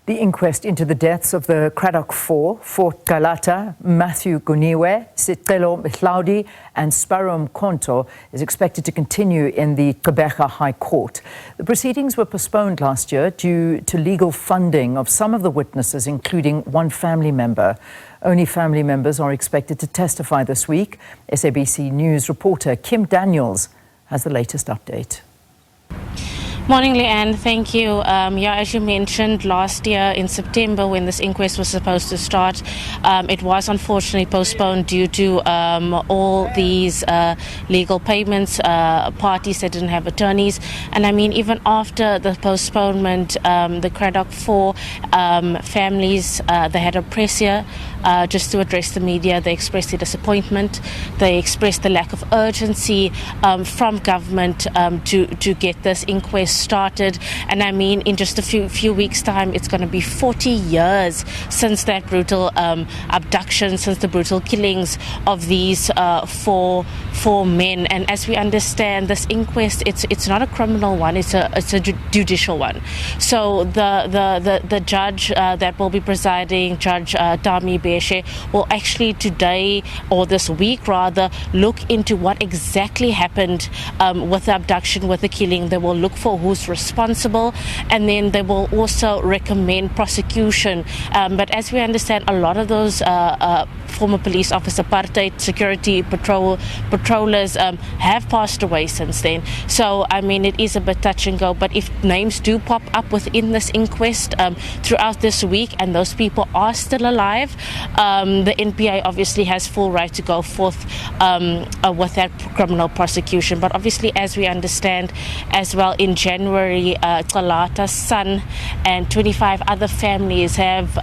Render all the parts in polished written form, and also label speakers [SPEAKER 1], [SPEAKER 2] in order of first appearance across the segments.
[SPEAKER 1] The inquest into the deaths of the Cradock Four, Calata, Goniwe, Sicelo, Mhlauli and Sparrow, Mkonto is expected to continue in the Gqeberha High Court. The proceedings were postponed last year due to legal funding of some of the witnesses, including one family member. Only family members are expected to testify this week. SABC News reporter Kim Daniels has the latest update.
[SPEAKER 2] Morning, Leanne. Thank you. As you mentioned, last year in September, when this inquest was supposed to start, it was unfortunately postponed due to all these legal payments, parties that didn't have attorneys. And I mean, even after the postponement, the Cradock Four families, they had a press here just to address the media. They expressed their disappointment. They expressed the lack of urgency from government to get this inquest started. And I mean, in just a few weeks' time, it's going to be 40 years since that brutal abduction, since the brutal killings of these four men. And as we understand, this inquest, it's not a criminal one; it's a judicial one. So the judge that will be presiding, Judge Gqeberha, will actually today, or this week rather, look into what exactly happened with the abduction, with the killing. They will look for who's responsible, and then they will also recommend prosecution. But as we understand, a lot of those former police officer, apartheid security patrollers have passed away since then. So I mean, it is a bit touch and go, but if names do pop up within this inquest throughout this week and those people are still alive, the NPA obviously has full right to go forth with that criminal prosecution. But obviously, as we understand as well, in January, Calata's son and 25 other families have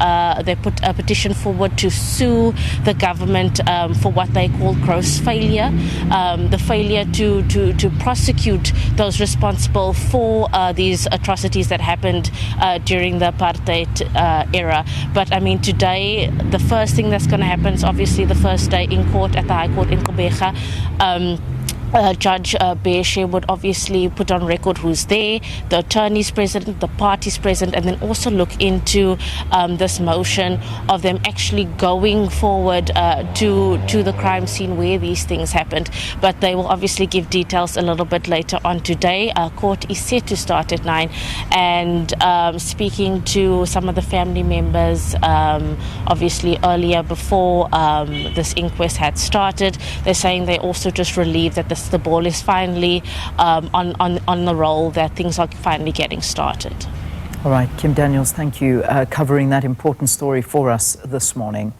[SPEAKER 2] they put a petition forward to sue the government for what they call gross failure, the failure to prosecute those responsible for these atrocities that happened during the apartheid era. But I mean, today, the first thing that's going to happen is obviously the first day in court at the High Court in Gqeberha. Judge Gqeberha would obviously put on record who's there, the attorneys present, the parties present, and then also look into this motion of them actually going forward to the crime scene where these things happened. But they will obviously give details a little bit later on today. Court is set to start at 9, and speaking to some of the family members, obviously earlier before this inquest had started, they're saying they also just relieved that the ball is finally on the roll, that things are finally getting started.
[SPEAKER 1] All right, Kim Daniels, thank you covering that important story for us this morning.